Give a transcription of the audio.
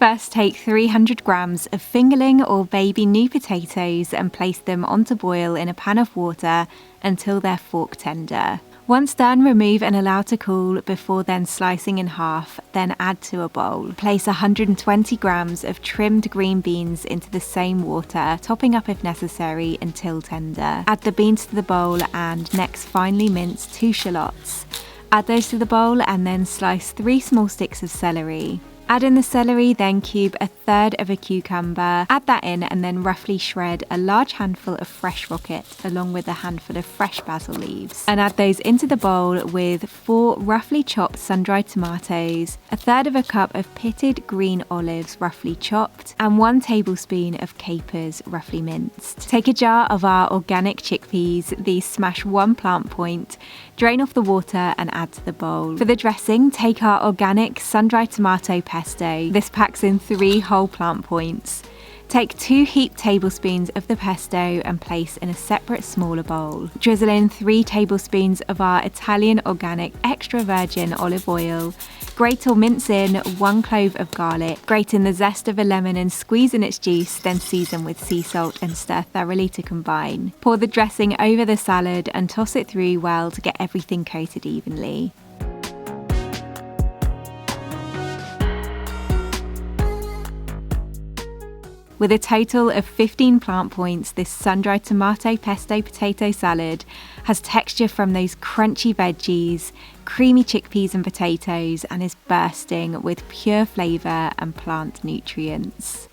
First, take 300 grams of fingerling or baby new potatoes and place them onto boil in a pan of water until they're fork tender. Once done, remove and allow to cool before then slicing in half, then add to a bowl. Place 120 grams of trimmed green beans into the same water, topping up if necessary until tender. Add the beans to the bowl and next finely mince 2 shallots. Add those to the bowl and then slice 3 small sticks of celery. Add in the celery, then cube 1/3 of a cucumber. Add that in and then roughly shred a large handful of fresh rocket along with a handful of fresh basil leaves. And add those into the bowl with 4 roughly chopped sun-dried tomatoes, 1/3 of a cup of pitted green olives roughly chopped, and 1 tablespoon of capers roughly minced. Take a jar of our organic chickpeas, these smash 1 plant point, drain off the water and add to the bowl. For the dressing, take our organic sun-dried tomato pesto. This packs in 3 whole plant points. Take 2 heaped tablespoons of the pesto and place in a separate smaller bowl. Drizzle in 3 tablespoons of our Italian organic extra virgin olive oil. Grate or mince in 1 clove of garlic. Grate in the zest of a lemon and squeeze in its juice, then season with sea salt and stir thoroughly to combine. Pour the dressing over the salad and toss it through well to get everything coated evenly. With a total of 15 plant points, this sun-dried tomato pesto potato salad has texture from those crunchy veggies, creamy chickpeas and potatoes, and is bursting with pure flavour and plant nutrients.